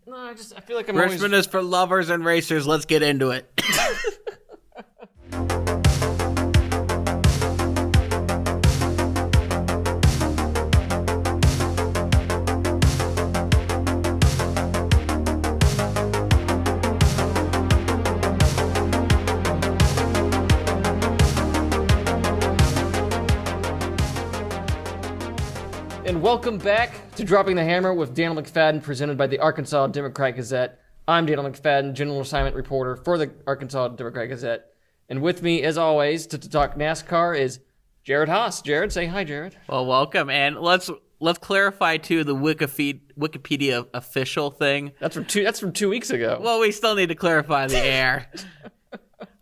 No, I feel like I'm Richmond is for lovers and racers. Let's get into it. And welcome back to Dropping the Hammer with Daniel McFadin, presented by the Arkansas Democrat-Gazette. I'm Daniel McFadin, general assignment reporter for the Arkansas Democrat-Gazette. And with me, as always, to talk NASCAR is Jared Haas. Jared, say hi, Jared. Well, welcome. And let's clarify, too, the Wikipedia official thing. That's from 2 weeks ago. Well, we still need to clarify the air.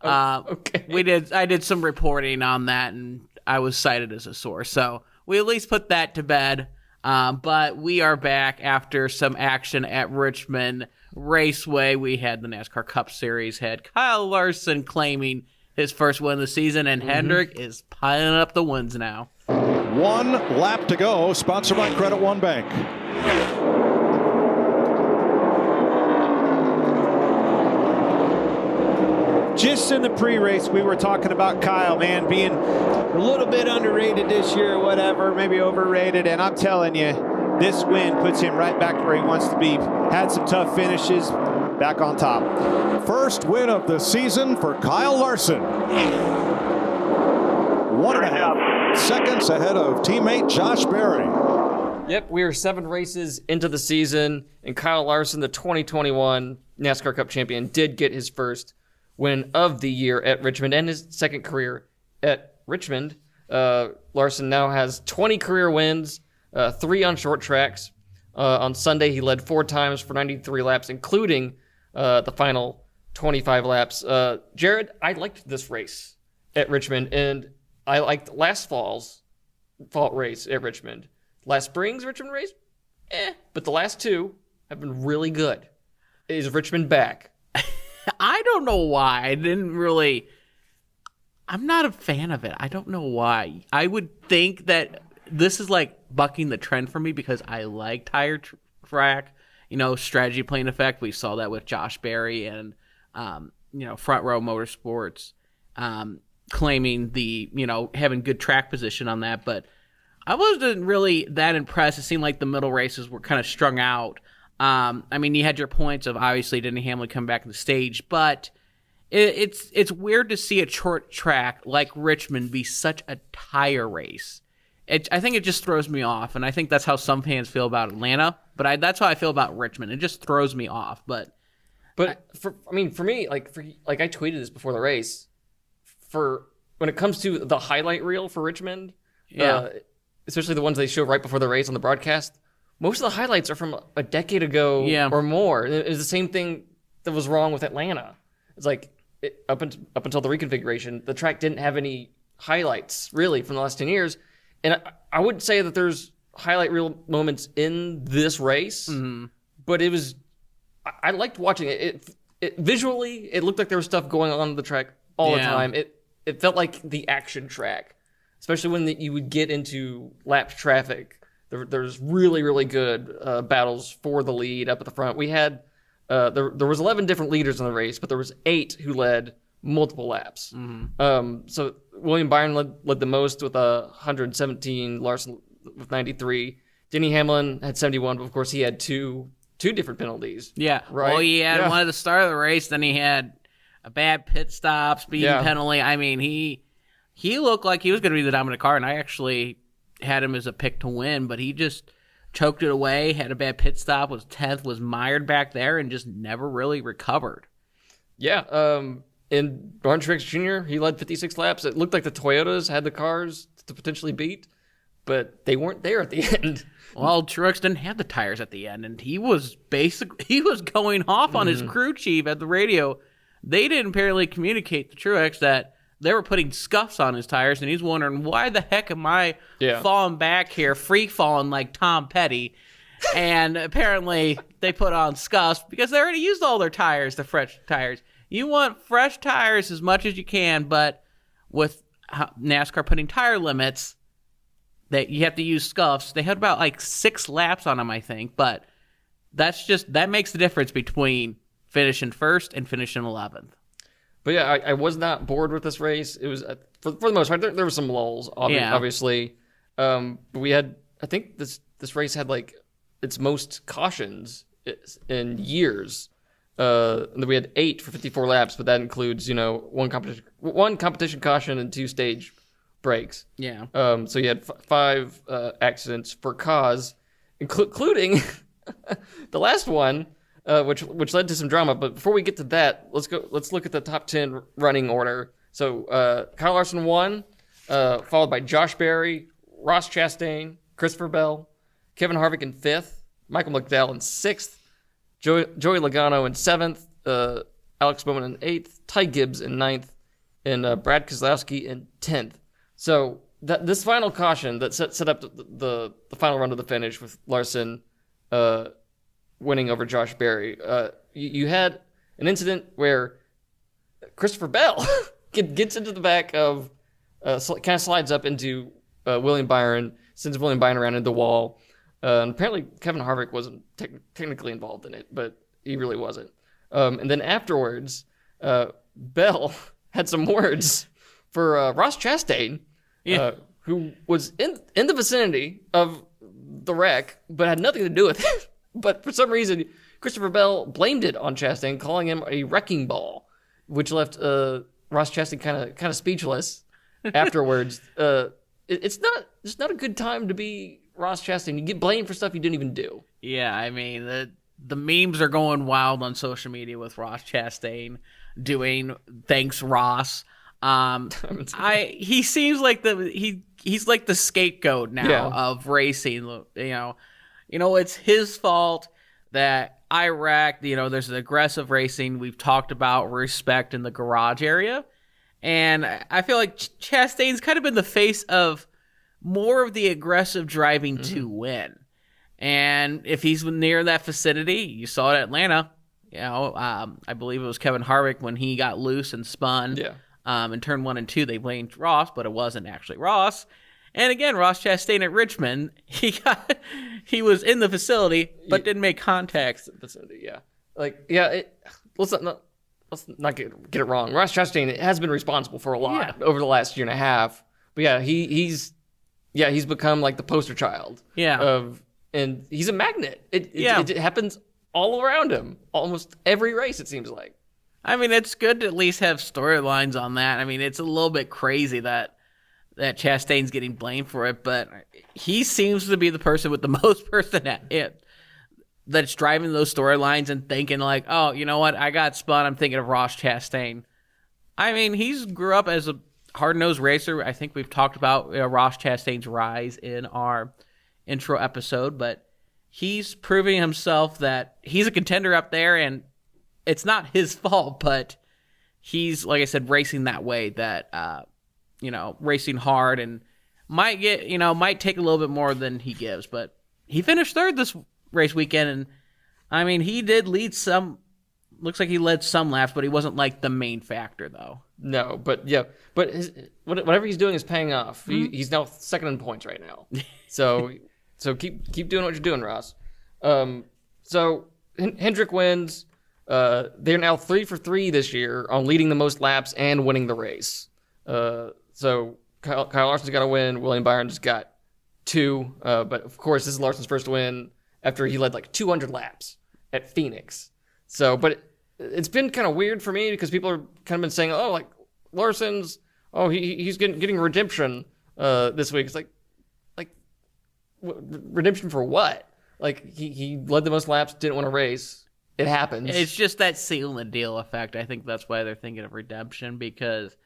Okay. I did some reporting on that, and I was cited as a source. So we at least put that to bed, but we are back after some action at Richmond Raceway. We had the NASCAR Cup Series, had Kyle Larson claiming his first win of the season, and Hendrick is piling up the wins now. 1 lap to go, sponsored by Credit One Bank. Just in the pre-race, we were talking about Kyle, man, being a little bit underrated this year or whatever, maybe overrated. And I'm telling you, this win puts him right back to where he wants to be. Had some tough finishes, back on top. First win of the season for Kyle Larson. 1.5 seconds ahead of teammate Josh Berry. Yep, we are 7 races into the season, and Kyle Larson, the 2021 NASCAR Cup champion, did get his first win of the year at Richmond and his second career at Richmond. Larson now has 20 career wins, 3 on short tracks. On Sunday, he led 4 times for 93 laps, including the final 25 laps. Jared, I liked this race at Richmond, and I liked last fall's fall race at Richmond. Last spring's Richmond race, but the last 2 have been really good. Is Richmond back? I don't know why. I'm not a fan of it. I don't know why. I would think that this is like bucking the trend for me because I like tire track, strategy playing effect. We saw that with Josh Berry and, Front Row Motorsports claiming having good track position on that. But I wasn't really that impressed. It seemed like the middle races were kind of strung out. You had your points of obviously Denny Hamlin come back on the stage, but it's weird to see a short track like Richmond be such a tire race. I think it just throws me off, and I think that's how some fans feel about Atlanta. But that's how I feel about Richmond. It just throws me off. For me, I tweeted this before the race. For when it comes to the highlight reel for Richmond, especially the ones they show right before the race on the broadcast. Most of the highlights are from a decade ago or more. It's the same thing that was wrong with Atlanta. It's like up until the reconfiguration, the track didn't have any highlights really from the last 10 years. And I would say that there's highlight reel moments in this race, but I liked watching it. It visually, it looked like there was stuff going on the track all the time. It felt like the action track, especially when you would get into lap traffic. There's really, really good battles for the lead up at the front. We had there was 11 different leaders in the race, but there was 8 who led multiple laps. So William Byron led the most with 117. Larson with 93. Denny Hamlin had 71, but of course he had two different penalties. Yeah, right. Well, he had one at the start of the race. Then he had a bad pit stop, speeding penalty. He looked like he was going to be the dominant car, and I actually had him as a pick to win, but he just choked it away, had a bad pit stop, was 10th, was mired back there, and just never really recovered. Yeah, and Martin Truex Jr., he led 56 laps. It looked like the Toyotas had the cars to potentially beat, but they weren't there at the end. Well, Truex didn't have the tires at the end, and he was going off on his crew chief at the radio. They didn't apparently communicate to Truex that they were putting scuffs on his tires, and he's wondering, why the heck am I falling back here, free falling like Tom Petty? And apparently they put on scuffs because they already used all their tires, the fresh tires. You want fresh tires as much as you can, but with NASCAR putting tire limits, that you have to use scuffs. They had about 6 laps on them, I think, but that makes the difference between finishing first and finishing 11th. But yeah, I was not bored with this race. It was for the most part. There were some lulls, obviously. But we had, I think this race had like its most cautions in years. We had 8 for 54 laps, but that includes one competition caution and 2 stage breaks. Yeah. So you had 5 accidents for cause, including the last one. Which led to some drama. But before we get to that, let's look at the top 10 running order. So Kyle Larson won, followed by Josh Berry, Ross Chastain, Christopher Bell, Kevin Harvick in 5th, Michael McDowell in 6th, Joey Logano in 7th, Alex Bowman in 8th, Ty Gibbs in 9th, and Brad Keselowski in 10th. So this final caution that set up the final run to the finish with Larson winning over Josh Berry. You had an incident where Christopher Bell gets into the back of, kind of slides up into William Byron, sends William Byron around into the wall. And apparently Kevin Harvick wasn't technically involved in it, but he really wasn't. And then afterwards, Bell had some words for Ross Chastain, who was in the vicinity of the wreck, but had nothing to do with it. But for some reason, Christopher Bell blamed it on Chastain, calling him a wrecking ball, which left Ross Chastain kind of speechless afterwards. It's not a good time to be Ross Chastain. You get blamed for stuff you didn't even do. Yeah, I mean the memes are going wild on social media with Ross Chastain doing thanks Ross. He seems like he's like the scapegoat now of racing. It's his fault that I wrecked. There's an aggressive racing. We've talked about respect in the garage area. And I feel like Chastain's kind of been the face of more of the aggressive driving to win. And if he's near that vicinity, you saw it at Atlanta. I believe it was Kevin Harvick when he got loose and spun. Yeah. In turn 1 and 2, they blamed Ross, but it wasn't actually Ross. And again, Ross Chastain at Richmond, he was in the facility, but didn't make contact. Vicinity, yeah. Let's not get it wrong. Ross Chastain has been responsible for a lot over the last year and a half. But yeah, he's become like the poster child. Yeah. And he's a magnet. It happens all around him. Almost every race, it seems like. I mean, it's good to at least have storylines on that. I mean, it's a little bit crazy that Chastain's getting blamed for it, but he seems to be the person with the most person at it that's driving those storylines and thinking like, oh, you know what? I got spun. I'm thinking of Ross Chastain. I mean, he's grew up as a hard-nosed racer. I think we've talked about Ross Chastain's rise in our intro episode, but he's proving himself that he's a contender up there, and it's not his fault, but he's, like I said, racing that way that, racing hard and might take a little bit more than he gives, but he finished 3rd this race weekend, and I mean, he did lead some, looks like he led some laps, but he wasn't like the main factor though. No, but whatever he's doing is paying off. He's now 2nd in points right now. So keep doing what you're doing, Ross. So Hendrick wins. They're now 3 for 3 this year on leading the most laps and winning the race. So Kyle Larson's got a win. William Byron's got 2. But of course, this is Larson's first win after he led like 200 laps at Phoenix. So, but it's been kind of weird for me because people are kind of been saying, oh, like Larson's, he's getting redemption this week. It's like redemption for what? Like he led the most laps, didn't win a race. It happens. It's just that seal in the deal effect. I think that's why they're thinking of redemption, because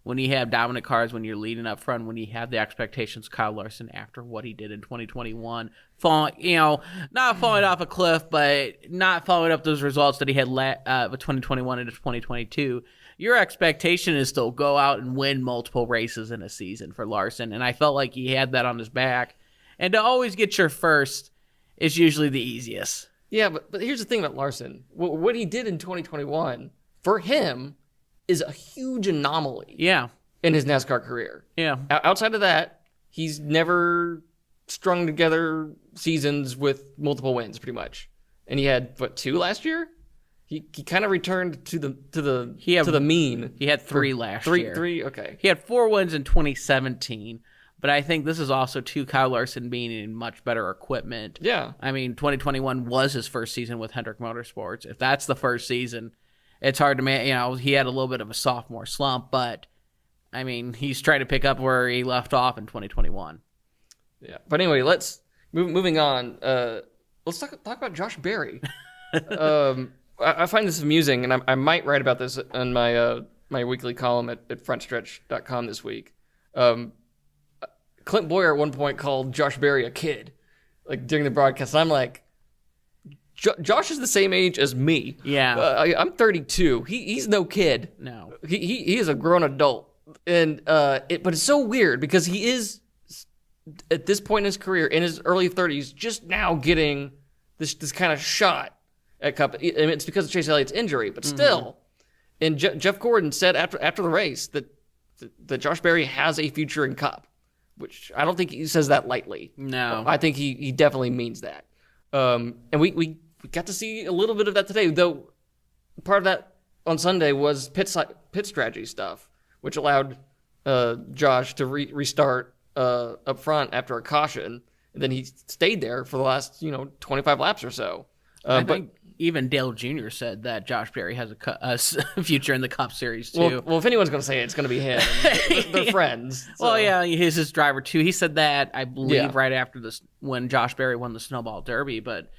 when you have dominant cars, when you're leading up front, when you have the expectations, Kyle Larson, after what he did in 2021, not falling off a cliff, but not following up those results that he had with 2021 into 2022, your expectation is to go out and win multiple races in a season for Larson. And I felt like he had that on his back. And to always get your first is usually the easiest. Yeah, but here's the thing about Larson. What he did in 2021, for him, is a huge anomaly. Yeah. In his NASCAR career. Yeah. Outside of that, he's never strung together seasons with multiple wins, pretty much. and he had 2 last year. He kind of returned to the mean. He had 3 last year. 3, okay. He had 4 wins in 2017, but I think this is also Kyle Larson being in much better equipment. Yeah. I mean, 2021 was his first season with Hendrick Motorsports. If that's the first season, it's hard to he had a little bit of a sophomore slump, but I mean, he's trying to pick up where he left off in 2021. Yeah. But anyway, let's moving on. Let's talk about Josh Berry. I find this amusing, and I might write about this in my my weekly column at frontstretch.com this week. Clint Boyer at one point called Josh Berry a kid, like during the broadcast. And I'm like, Josh is the same age as me. Yeah, I'm 32. He's no kid. No, he is a grown adult, and but it's so weird because he is at this point in his career, in his early 30s, just now getting this kind of shot at Cup. I mean, it's because of Chase Elliott's injury, but still. And Jeff Gordon said after the race that Josh Berry has a future in Cup, which I don't think he says that lightly. No, I think he definitely means that. And we got to see a little bit of that today, though. Part of that on Sunday was pit strategy stuff, which allowed Josh to restart up front after a caution, and then he stayed there for the last 25 laps or so. I think even Dale Jr. said that Josh Berry has a future in the Cup Series too. Well, if anyone's going to say it, it's going to be him. They're friends. So. Well, yeah, he's his driver too. He said that, I believe, right after this when Josh Berry won the Snowball Derby. But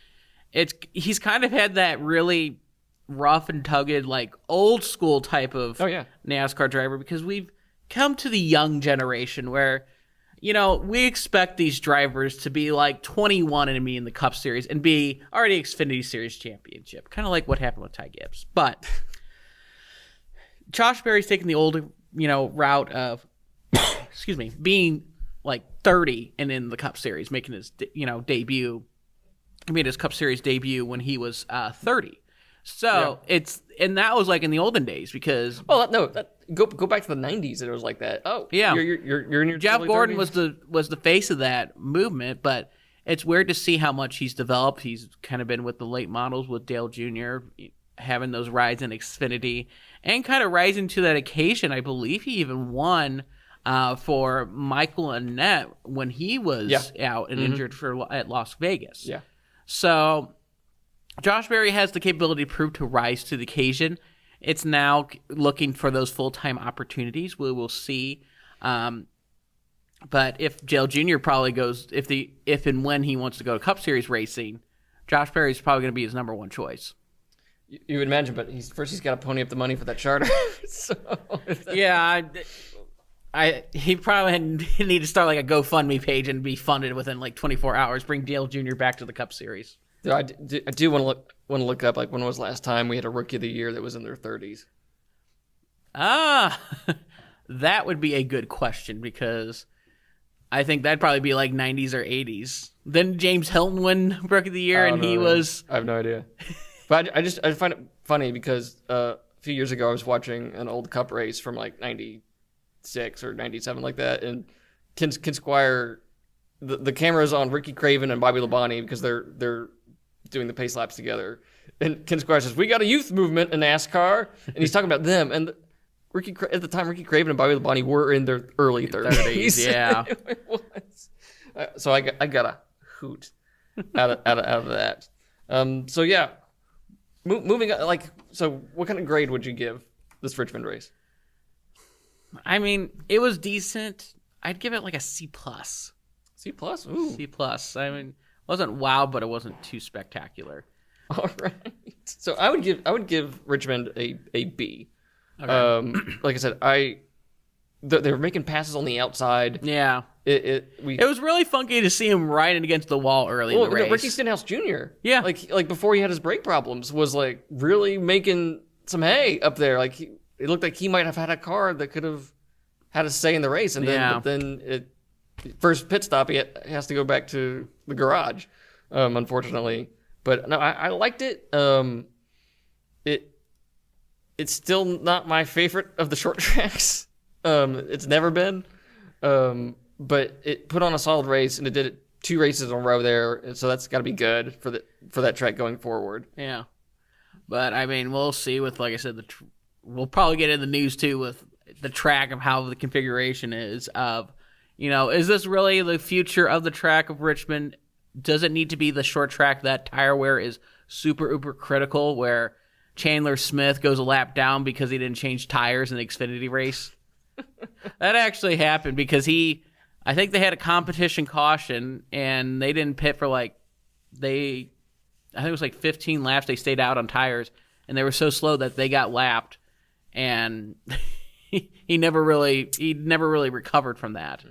he's kind of had that really rough and tugged, like old school type of NASCAR driver, because we've come to the young generation where we expect these drivers to be like 21 and be in the Cup Series and be already Xfinity Series championship, kind of like what happened with Ty Gibbs. But Josh Berry's taking the old, route of, being like 30 and in the Cup Series, making his, debut. He made his Cup Series debut when he was 30. So and that was like in the olden days because go back to the 90s. It was like that. Oh yeah, you're in your Jeff Gordon 30s? was the face of that movement, but it's weird to see how much he's developed. He's kind of been with the late models with Dale Jr., having those rides in Xfinity and kind of rising to that occasion. I believe he even won for Michael Annett when he was out and injured at Las Vegas. Yeah, so. Josh Berry has the capability to rise to the occasion. It's now looking for those full-time opportunities. We will see. But if Dale Jr. probably goes, if and when he wants to go to Cup Series racing, Josh Berry is probably going to be his number one choice. You would imagine, but he's got to pony up the money for that charter. He probably need to start like a GoFundMe page and be funded within like 24 hours. Bring Dale Jr. back to the Cup Series. I do want to look up like when was the last time we had a Rookie of the Year that was in their 30s. That would be a good question because I think that'd probably be like 90s or 80s. Then James Hilton win Rookie of the Year, and he was. I have no idea, but I find it funny because a few years ago I was watching an old Cup race from like 96 or 97 like that, and Ken Squire, the camera's on Ricky Craven and Bobby Labonte because they're doing the pace laps together. And Ken Squire says, "We got a youth movement in NASCAR," and he's talking about them. And at the time, Ricky Craven and Bobby Labonte were in their early 30s. Yeah. It was. So I got a hoot out of that. So yeah, moving on. So what kind of grade would you give this Richmond race? I mean, it was decent. I'd give it like a C+. C+? Ooh. C+. I mean, it wasn't wow, but it wasn't too spectacular. All right. So I would give Richmond a B. Okay. Like I said, they were making passes on the outside. Yeah. It was really funky to see him riding against the wall early in the race. Ricky Stenhouse Jr. Yeah. Like before he had his brake problems was like really making some hay up there. Like it looked like he might have had a car that could have had a say in the race, and then first pit stop, he has to go back to the garage, unfortunately. But no, I liked it. It's still not my favorite of the short tracks. It's never been. But it put on a solid race, and it 2 races in a row there, and so that's got to be good for that track going forward. Yeah. But, I mean, we'll see with, like I said, we'll probably get in the news, too, with the track of how the configuration is of, is this really the future of the track of Richmond? Does it need to be the short track that tire wear is super, uber critical, where Chandler Smith goes a lap down because he didn't change tires in the Xfinity race? That actually happened because I think they had a competition caution, and they didn't pit for, I think it was 15 laps. They stayed out on tires, and they were so slow that they got lapped, and he never really recovered from that.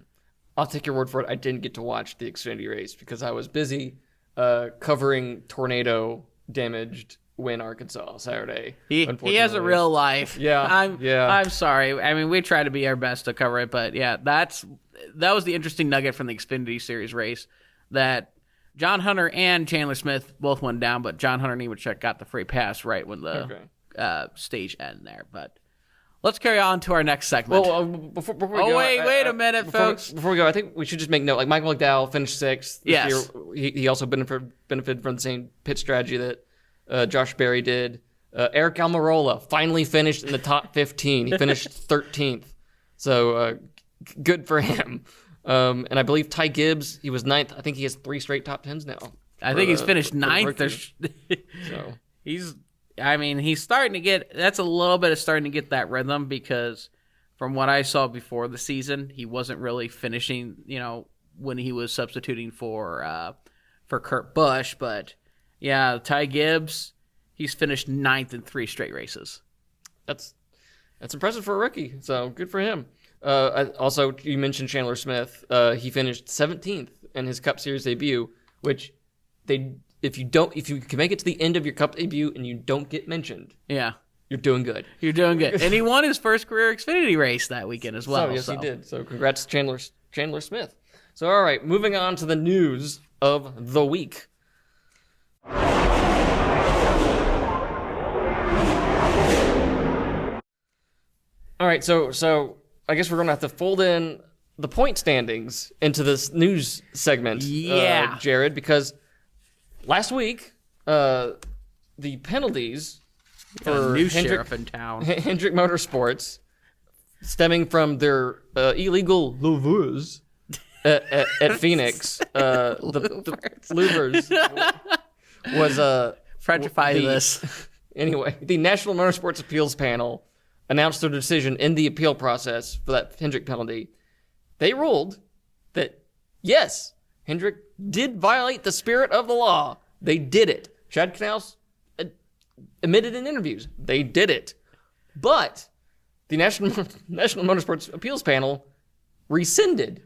I'll take your word for it. I didn't get to watch the Xfinity race because I was busy covering tornado damaged Wynn, Arkansas Saturday. He has a real life. Yeah, I'm sorry. I mean, we try to be our best to cover it, but yeah, that was the interesting nugget from the Xfinity Series race that John Hunter and Chandler Smith both went down, but John Hunter and Nemechek got the free pass right when the stage ended there. But let's carry on to our next segment. Well, before we go, wait a minute, folks. Before we go, I think we should just make note. Michael McDowell finished 6th. Yes. Year. He also benefited from the same pit strategy that Josh Berry did. Eric Almirola finally finished in the top 15. He finished 13th. So good for him. And I believe Ty Gibbs, he was 9th. I think he has 3 straight top 10s now. I think he's finished 9th. So he's starting to get, that's a little bit of starting to get that rhythm, because from what I saw before the season, he wasn't really finishing, when he was substituting for Kurt Busch. But yeah, Ty Gibbs, he's finished 9th in 3 straight races. That's impressive for a rookie. So good for him. Also, you mentioned Chandler Smith. He finished 17th in his Cup Series debut, which if you can make it to the end of your Cup debut and you don't get mentioned, yeah, you're doing good. You're doing good. And he won his first career Xfinity race that weekend as well. Yes, he did. So congrats, Chandler Smith. So all right, moving on to the news of the week. All right, so I guess we're going to have to fold in the point standings into this news segment, Jared, because last week the penalties for new sheriff in town, Hendrick Motorsports, stemming from their illegal louvers at Phoenix, the louvers was Frenchify this. Anyway, the National Motorsports Appeals Panel announced their decision in the appeal process for that Hendrick penalty. They ruled that, yes, Hendrick did violate the spirit of the law. They did it. Chad Knaus admitted in interviews. They did it. But the National Motorsports Appeals Panel rescinded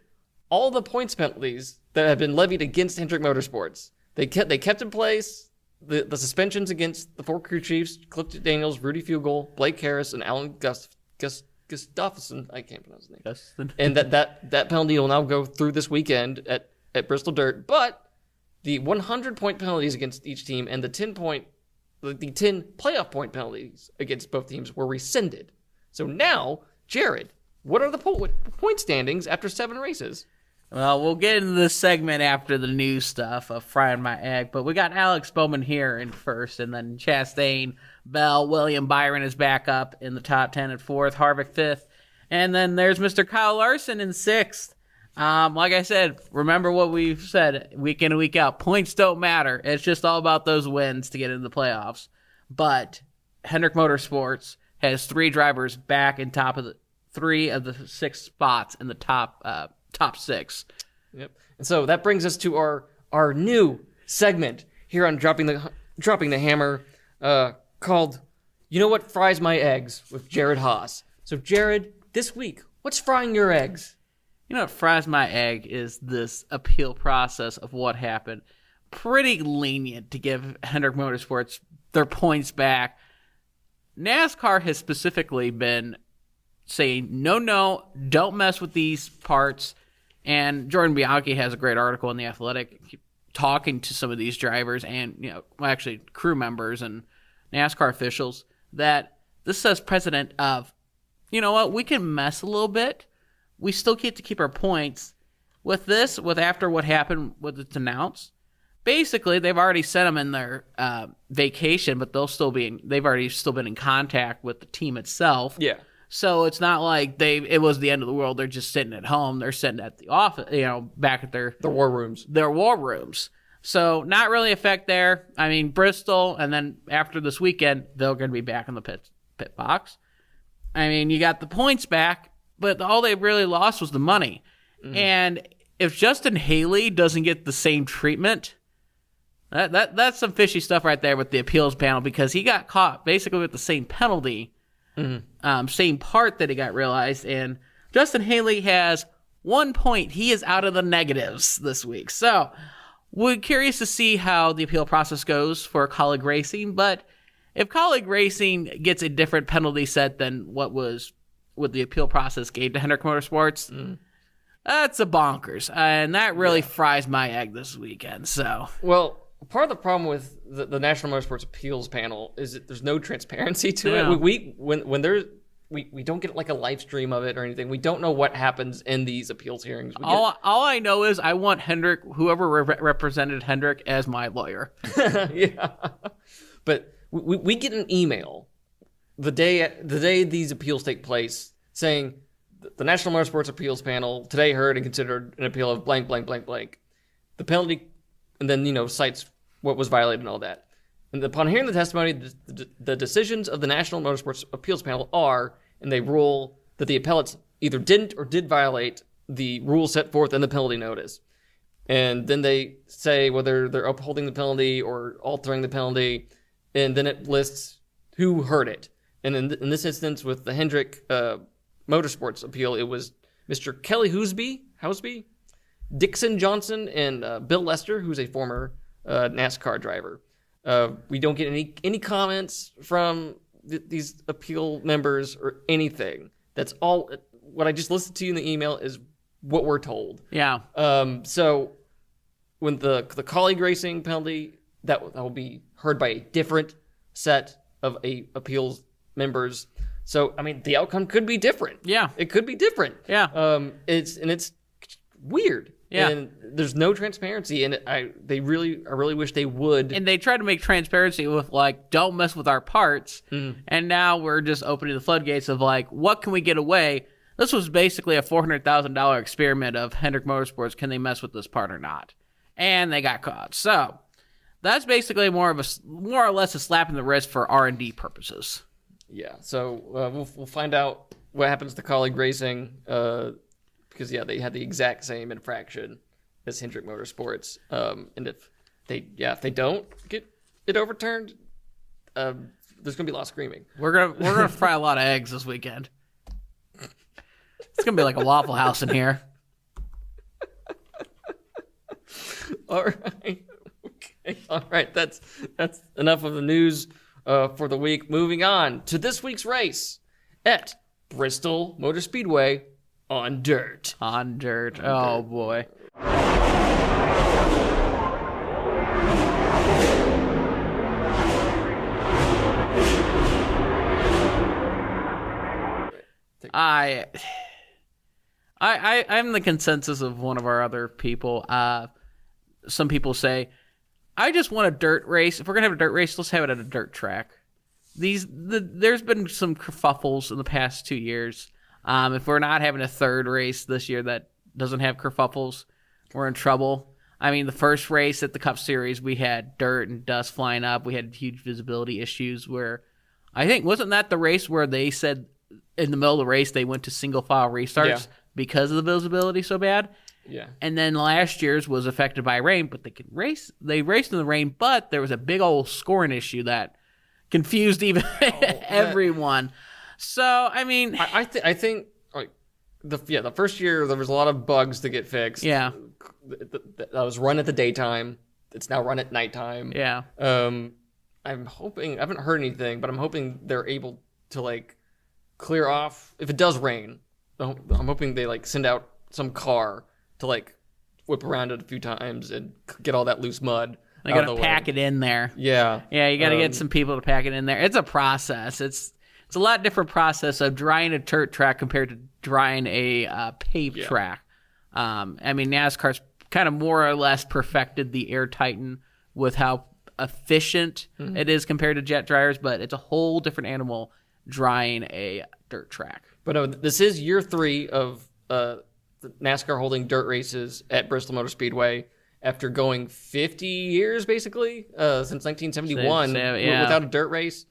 all the points penalties that have been levied against Hendrick Motorsports. They kept in place the suspensions against the 4 crew chiefs, Cliff Daniels, Rudy Fugel, Blake Harris, and Alan Gustafson. I can't pronounce his name. And that penalty will now go through this weekend at Bristol Dirt. But the 100-point penalties against each team and the 10 playoff point penalties against both teams were rescinded. So now, Jared, what are the point standings after 7 races? Well, we'll get into this segment after the news stuff of frying my egg, but we got Alex Bowman here in first, and then Chastain, Bell, William Byron is back up in the top 10 at 4th, Harvick 5th, and then there's Mr. Kyle Larson in 6th. Like I said, remember what we've said week in and week out. Points don't matter. It's just all about those wins to get into the playoffs. But Hendrick Motorsports has 3 drivers back in top of the 3 of the 6 spots in the top 6. Yep. And so that brings us to our new segment here on Dropping the Hammer, called "You Know What Fries My Eggs" with Jared Haas. So Jared, this week, what's frying your eggs? You know what fries my egg is this appeal process of what happened. Pretty lenient to give Hendrick Motorsports their points back. NASCAR has specifically been saying, no, don't mess with these parts. And Jordan Bianchi has a great article in The Athletic talking to some of these drivers and, actually crew members and NASCAR officials, that this says precedent of, you know what, we can mess a little bit. We still get to keep our points. with after what happened with it's announced, basically they've already sent them in their vacation, but they've already still been in contact with the team itself. Yeah. So it's not like it was the end of the world. They're just sitting at home. They're sitting at the office, back at their war rooms. Their war rooms. So not really effect there. I mean, Bristol, and then after this weekend, they're going to be back in the pit box. I mean, you got the points back, but all they really lost was the money. And if Justin Haley doesn't get the same treatment, that's some fishy stuff right there with the appeals panel, because he got caught basically with the same penalty, same part that he got realized. And Justin Haley has 1 point. He is out of the negatives this week. So we're curious to see how the appeal process goes for Colleague Racing. But if Colleague Racing gets a different penalty set than what the appeal process gave to Hendrick Motorsports, that's a bonkers. And that really fries my egg this weekend. So, well, part of the problem with the National Motorsports Appeals Panel is that there's no transparency to it. We don't get like a live stream of it or anything. We don't know what happens in these appeals hearings. All I know is I want Hendrick, whoever represented Hendrick, as my lawyer. Yeah, but we get an email the day these appeals take place saying the National Motorsports Appeals Panel today heard and considered an appeal of blank, blank, blank, blank. The penalty, and then cites what was violated and all that. And upon hearing the testimony, the decisions of the National Motorsports Appeals Panel are, and they rule that the appellates either didn't or did violate the rules set forth in the penalty notice. And then they say whether they're upholding the penalty or altering the penalty, and then it lists who heard it. And in this instance, with the Hendrick Motorsports appeal, it was Mr. Kelly Housby, Dixon Johnson, and Bill Lester, who's a former NASCAR driver. We don't get any comments from these appeal members or anything. That's all. What I just listened to you in the email is what we're told. Yeah. So when the Colleague Racing penalty, that will be heard by a different set of appeals members. So I mean, the outcome could be different. Yeah. It could be different. Yeah. It's weird. Yeah. And there's no transparency, and I really wish they would. And they tried to make transparency with, don't mess with our parts. And now we're just opening the floodgates of, what can we get away? This was basically a $400,000 experiment of Hendrick Motorsports. Can they mess with this part or not? And they got caught. So that's basically more or less a slap in the wrist for R&D purposes. Yeah. So we'll find out what happens to Colleague Racing. Because they had the exact same infraction as Hendrick Motorsports, and if they don't get it overturned, there's gonna be a lot of screaming. We're gonna fry a lot of eggs this weekend. It's gonna be like a Waffle House in here. All right, okay, all right. That's enough of the news for the week. Moving on to this week's race at Bristol Motor Speedway. On dirt. Oh, boy. I'm the consensus of one of our other people. Some people say, I just want a dirt race. If we're going to have a dirt race, let's have it at a dirt track. There's been some kerfuffles in the past 2 years. If we're not having a third race this year that doesn't have kerfuffles, we're in trouble. I mean, the first race at the Cup Series, we had dirt and dust flying up. We had huge visibility issues where, I think, wasn't that the race where they said in the middle of the race they went to single file restarts because of the visibility so bad? Yeah. And then last year's was affected by rain, but they raced in the rain, but there was a big old scoring issue that confused even everyone. So, I mean, I think the first year there was a lot of bugs to get fixed. Yeah. That was run at the daytime. It's now run at nighttime. Yeah. I'm hoping, I haven't heard anything, but I'm hoping they're able to clear off if it does rain. I'm hoping they send out some car to whip around it a few times and get all that loose mud. They got to pack it in there. Yeah. Yeah, you got to get some people to pack it in there. It's a process. It's a lot different process of drying a dirt track compared to drying a paved track. I mean, NASCAR's kind of more or less perfected the Air Titan with how efficient it is compared to jet dryers, but it's a whole different animal drying a dirt track. But this is year 3 of NASCAR holding dirt races at Bristol Motor Speedway after going 50 years, basically, since 1971 without a dirt race.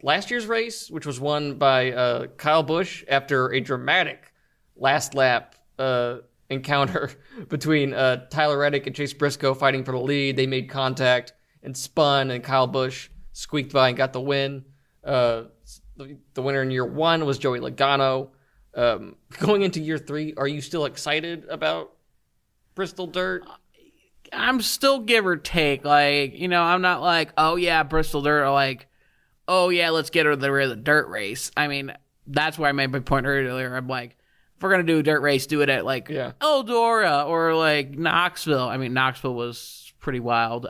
Last year's race, which was won by Kyle Busch after a dramatic last lap encounter between Tyler Reddick and Chase Briscoe fighting for the lead. They made contact and spun, and Kyle Busch squeaked by and got the win. The winner in year 1 was Joey Logano. Going into year 3, are you still excited about Bristol Dirt? I'm still give or take. Like, you know, I'm not like, oh yeah, Bristol Dirt, or like, oh yeah, let's get rid of the dirt race. I mean, that's why I made my point earlier. I'm like, if we're gonna do a dirt race, do it at like Eldora or like Knoxville. I mean, Knoxville was pretty wild.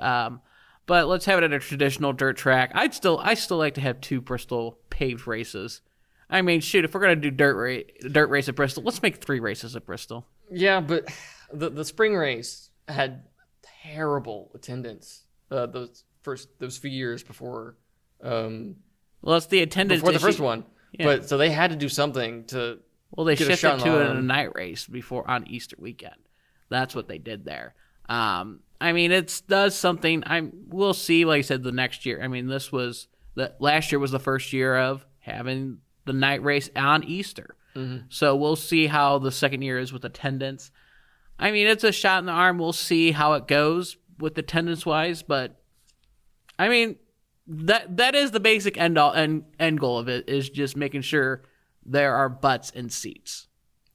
But let's have it at a traditional dirt track. I still like to have 2 Bristol paved races. I mean, shoot, if we're gonna do dirt race at Bristol, let's make 3 races at Bristol. Yeah, but the spring race had terrible attendance those few years before. Well, it's the attendance before the first one. Yeah. But so they had to do something to. Well, they shifted to a night race before on Easter weekend. That's what they did there. I mean, it does something. We'll see. Like I said, the next year. I mean, last year was the first year of having the night race on Easter. Mm-hmm. So we'll see how the second year is with attendance. I mean, it's a shot in the arm. We'll see how it goes with attendance wise, but I mean, that is the basic end goal of it, is just making sure there are butts in seats.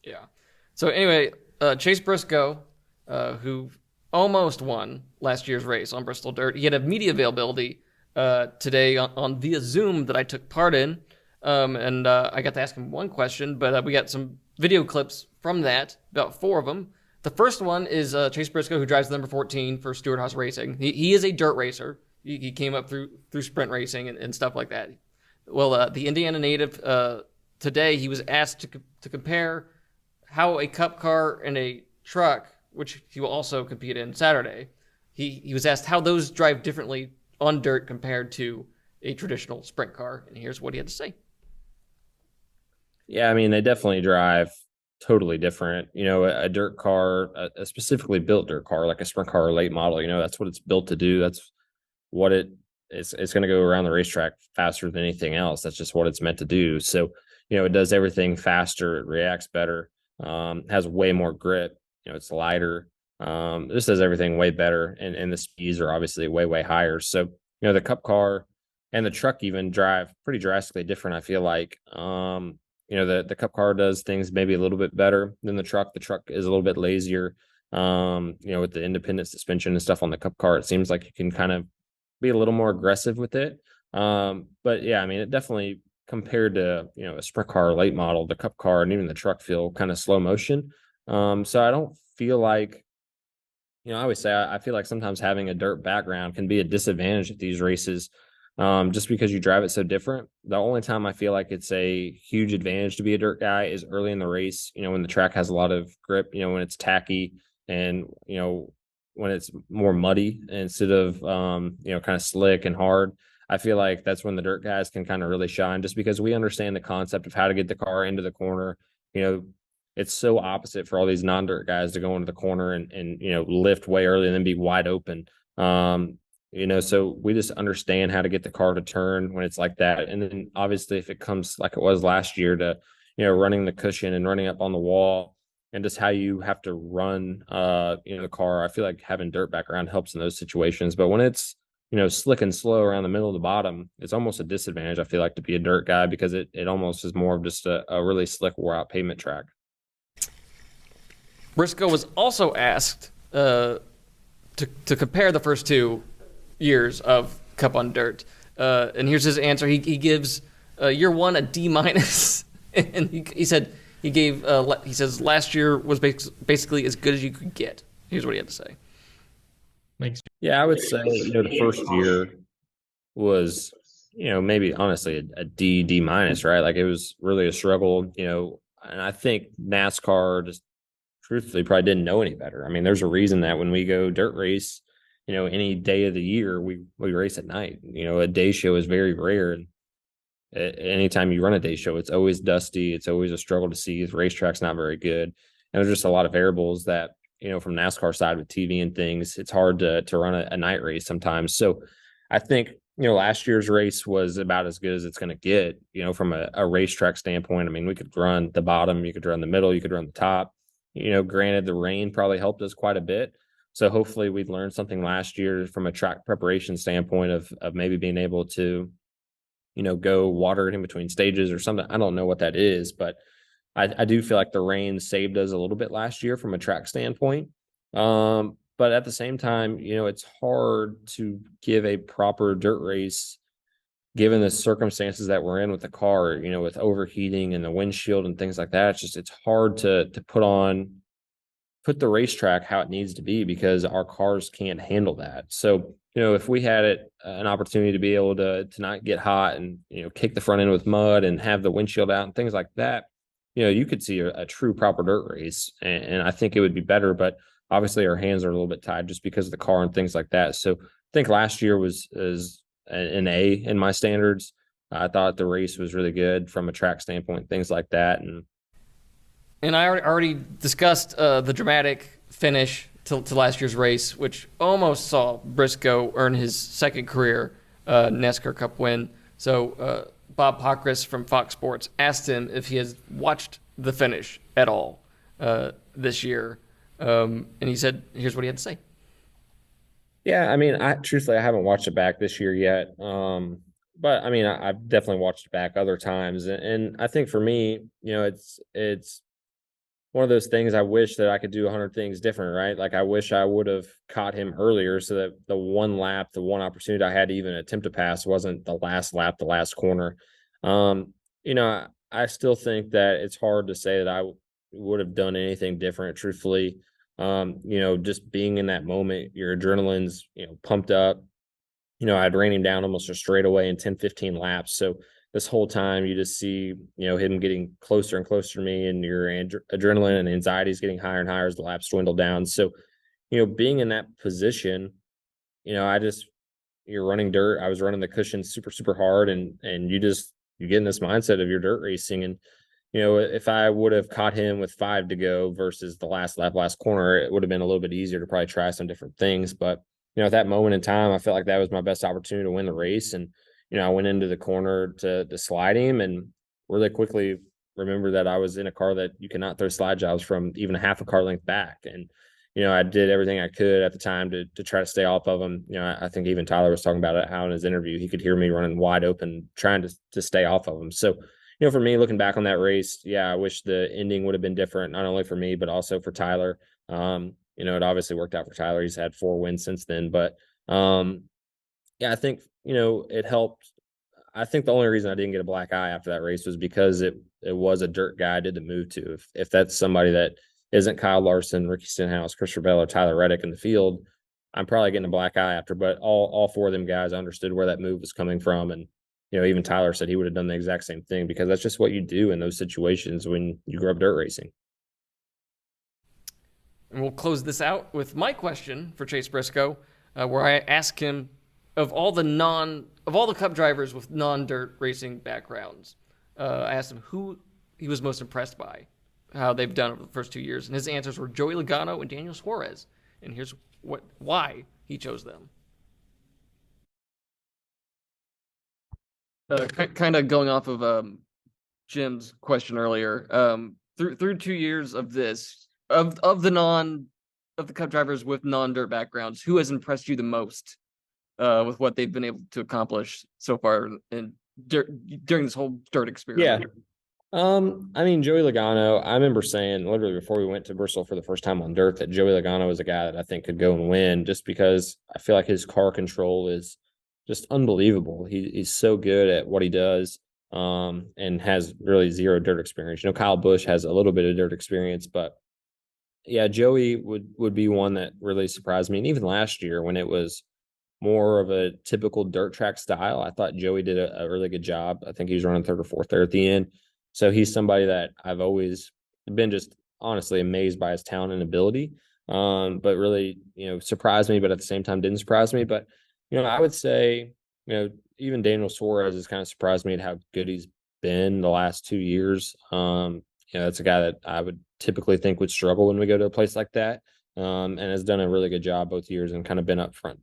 Yeah. So anyway, Chase Briscoe, who almost won last year's race on Bristol Dirt, he had a media availability today on via Zoom that I took part in, and I got to ask him one question, but we got some video clips from that, about 4 of them. The first one is Chase Briscoe, who drives the number 14 for Stewart Haas Racing. He is a dirt racer. He came up through sprint racing and stuff like that. Well, the Indiana native, today he was asked to compare how a cup car and a truck, which he will also compete in Saturday, he was asked how those drive differently on dirt compared to a traditional sprint car. And here's what he had to say. Yeah, I mean, they definitely drive totally different. You know, a dirt car, a specifically built dirt car, like a sprint car or late model, you know, that's what it's built to do. That's what it's going to go around the racetrack faster than anything else. That's just what it's meant to do. So, you know, it does everything faster. It reacts better, has way more grip. You know, it's lighter. This does everything way better. And the speeds are obviously way, way higher. So, you know, the cup car and the truck even drive pretty drastically different, I feel like. You know, the cup car does things maybe a little bit better than the truck. The truck is a little bit lazier. You know, with the independent suspension and stuff on the cup car, it seems like you can kind of be a little more aggressive with it. But yeah, I mean, it definitely, compared to, you know, a sprint car or late model, the cup car and even the truck feel kind of slow motion. So I don't feel like, you know, I always say I feel like sometimes having a dirt background can be a disadvantage at these races. Just because you drive it so different. The only time I feel like it's a huge advantage to be a dirt guy is early in the race, you know, when the track has a lot of grip, you know, when it's tacky and, you know, when it's more muddy instead of, you know, kind of slick and hard. I feel like that's when the dirt guys can kind of really shine, just because we understand the concept of how to get the car into the corner. You know, it's so opposite for all these non-dirt guys to go into the corner and you know, lift way early and then be wide open. You know, so we just understand how to get the car to turn when it's like that. And then obviously if it comes like it was last year to, you know, running the cushion and running up on the wall and just how you have to run, you know, the car, I feel like having dirt background helps in those situations. But when it's, you know, slick and slow around the middle of the bottom, it's almost a disadvantage, I feel like, to be a dirt guy, because it almost is more of just a really slick, wore out pavement track. Briscoe was also asked to compare the first 2 years of Cup on Dirt, and here's his answer. He gives year 1 a D-, and he said he says last year was basically as good as you could get. Here's what he had to say. Yeah, I would say, you know, the first year was, you know, maybe honestly a D-, right? Like, it was really a struggle, you know, and I think NASCAR just truthfully probably didn't know any better. I mean, there's a reason that when we go dirt race, any day of the year, we race at night. A day show is very rare. And anytime you run a day show, it's always dusty. It's always a struggle to see. The racetrack's not very good. And there's just a lot of variables that, from NASCAR side with TV and things, it's hard to run a night race sometimes. So I think, last year's race was about as good as it's going to get, from a racetrack standpoint. I mean, we could run the bottom, you could run the middle, you could run the top. Granted, the rain probably helped us quite a bit. So hopefully we'd learned something last year from a track preparation standpoint of maybe being able to, go water it in between stages or something. I don't know what that is, but I do feel like the rain saved us a little bit last year from a track standpoint. But at the same time, it's hard to give a proper dirt race given the circumstances that we're in with the car, with overheating and the windshield and things like that. It's hard to put the racetrack how it needs to be because our cars can't handle that. So, if we had an opportunity to be able to not get hot and, kick the front end with mud and have the windshield out and things like that, you could see a true proper dirt race. And I think it would be better, but obviously our hands are a little bit tied just because of the car and things like that. So I think last year was an A in my standards. I thought the race was really good from a track standpoint, things like that. And I already discussed the dramatic finish to last year's race, which almost saw Briscoe earn his second career NASCAR Cup win. So Bob Pockris from Fox Sports asked him if he has watched the finish at all this year. And he said, here's what he had to say. Yeah, I mean, truthfully, I haven't watched it back this year yet. But I mean, I've definitely watched it back other times. And I think for me, it's one of those things I wish that I could do 100 things different, right? Like I wish I would have caught him earlier so that the one lap, the one opportunity I had to even attempt to pass wasn't the last lap, the last corner. I still think that it's hard to say that I would have done anything different, truthfully. Just being in that moment, your adrenaline's, pumped up. I'd ran him down almost a straightaway in 10, 15 laps. So this whole time you just see, him getting closer and closer to me and your adrenaline and anxiety is getting higher and higher as the laps dwindle down. So, being in that position, you're running dirt. I was running the cushion super, super hard and you get in this mindset of your dirt racing. And, if I would have caught him with 5 to go versus the last lap, last corner, it would have been a little bit easier to probably try some different things. But, at that moment in time, I felt like that was my best opportunity to win the race. And, I went into the corner to slide him and really quickly remember that I was in a car that you cannot throw slide jobs from even a half a car length back. And, I did everything I could at the time to try to stay off of him. I think even Tyler was talking about it, how in his interview, he could hear me running wide open, trying to stay off of him. So, for me, looking back on that race, yeah, I wish the ending would have been different, not only for me, but also for Tyler. It obviously worked out for Tyler. He's had 4 wins since then, but, yeah, I think, it helped. I think the only reason I didn't get a black eye after that race was because it was a dirt guy I did the move to. If that's somebody that isn't Kyle Larson, Ricky Stenhouse, Christopher Bell, or Tyler Reddick in the field, I'm probably getting a black eye after. But all 4 of them guys understood where that move was coming from. And, even Tyler said he would have done the exact same thing because that's just what you do in those situations when you grow up dirt racing. And we'll close this out with my question for Chase Briscoe, where I ask him, of all the Cup drivers with non-dirt racing backgrounds, I asked him who he was most impressed by, how they've done over the first 2 years, and his answers were Joey Logano and Daniel Suarez. And here's why he chose them. Kind of going off of Jim's question earlier, through 2 years of this, of the Cup drivers with non-dirt backgrounds, who has impressed you the most with what they've been able to accomplish so far during this whole dirt experience? Yeah. I mean, Joey Logano, I remember saying literally before we went to Bristol for the first time on dirt that Joey Logano is a guy that I think could go and win just because I feel like his car control is just unbelievable. He's so good at what he does and has really zero dirt experience. Kyle Busch has a little bit of dirt experience, but yeah, Joey would be one that really surprised me. And even last year when it was more of a typical dirt track style, I thought Joey did a really good job. I think he was running 3rd or 4th there at the end. So he's somebody that I've always been just honestly amazed by his talent and ability. But really, surprised me, but at the same time didn't surprise me. But, I would say, even Daniel Suarez has kind of surprised me at how good he's been the last 2 years. That's a guy that I would typically think would struggle when we go to a place like that. And has done a really good job both years and kind of been up front,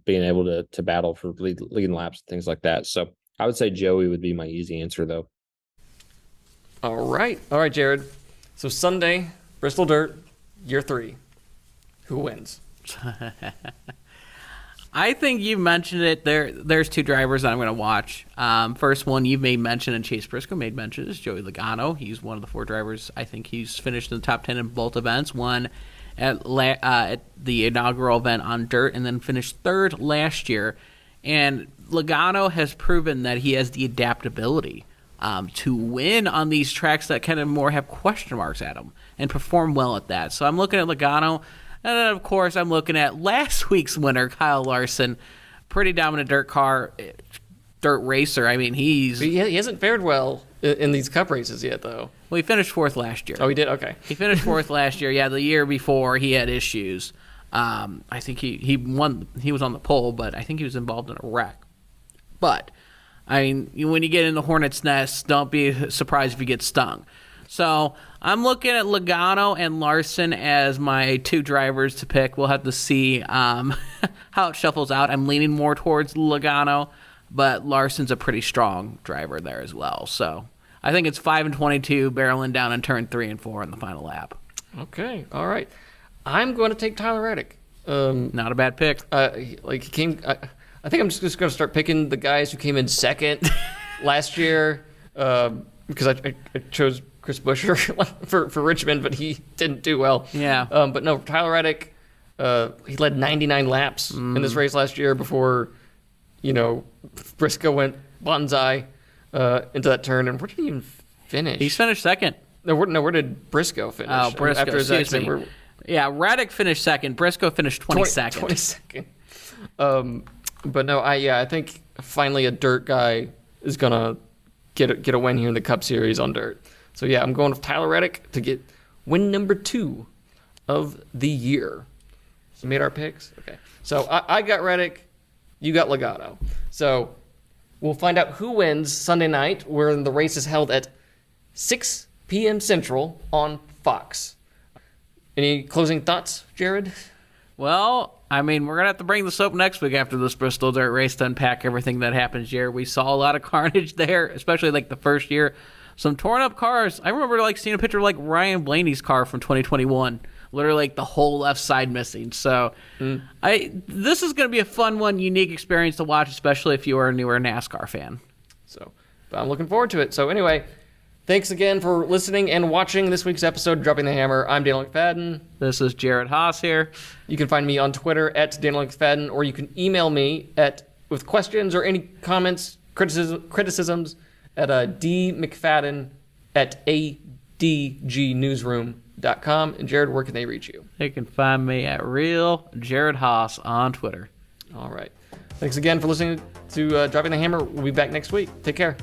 being able to battle for leading laps and things like that. So I would say Joey would be my easy answer, though. All right, Jared. So Sunday, Bristol Dirt, year 3. Who wins? I think you mentioned it. There's 2 drivers that I'm going to watch. First one you made mention, and Chase Briscoe made mention, is Joey Logano. He's one of the 4 drivers. I think he's finished in the top 10 in both events. Won at the inaugural event on dirt, and then finished 3rd last year. And Logano has proven that he has the adaptability to win on these tracks that kind of more have question marks at them and perform well at that. So I'm looking at Logano. And then, of course, I'm looking at last week's winner, Kyle Larson. Pretty dominant dirt racer. I mean, he hasn't fared well in these Cup races yet, though. Well, he finished 4th last year. Oh, he did? Okay. He finished 4th last year. Yeah, the year before he had issues. I think he won. He was on the pole, but I think he was involved in a wreck. But, I mean, when you get in the hornet's nest, don't be surprised if you get stung. So I'm looking at Logano and Larson as my 2 drivers to pick. We'll have to see how it shuffles out. I'm leaning more towards Logano, but Larson's a pretty strong driver there as well. So I think it's 5 and 22 barreling down in turn 3 and 4 in the final lap. Okay, all right. I'm going to take Tyler Reddick. Not a bad pick. I think I'm just going to start picking the guys who came in second last year because I chose Chris Buescher for Richmond, but he didn't do well. Yeah. But no, Tyler Reddick, he led 99 laps in this race last year before, Briscoe went bonsai into that turn. And where did he even finish? He's finished second. No, where did Briscoe finish? Oh, Briscoe. After his accident, yeah, Reddick finished second. Briscoe finished 22nd. 22nd. But no, I think finally a dirt guy is gonna get a win here in the Cup Series on dirt. So yeah, I'm going with Tyler Reddick to get win number 2 of the year. So made our picks. Okay. So I got Reddick, you got Logano. So we'll find out who wins Sunday night, where the race is held at 6 p.m. Central on Fox. Any closing thoughts, Jared? Well, I mean, we're going to have to bring this up next week after this Bristol Dirt race to unpack everything that happens here. We saw a lot of carnage there, especially the first year. Some torn up cars. I remember seeing a picture of Ryan Blaney's car from 2021. Literally the whole left side missing. So this is going to be a fun one, unique experience to watch, especially if you are a newer NASCAR fan. But I'm looking forward to it. So anyway, thanks again for listening and watching this week's episode of Dropping the Hammer. I'm Daniel McFadin. This is Jared Haas here. You can find me on Twitter at Daniel McFadin, or you can email me with questions or any comments, criticisms at dmcfadden@adgnewsroom.com. And Jared, where can they reach you? They can find me at Real Jared Haas on Twitter. All right. Thanks again for listening to Dropping the Hammer. We'll be back next week. Take care.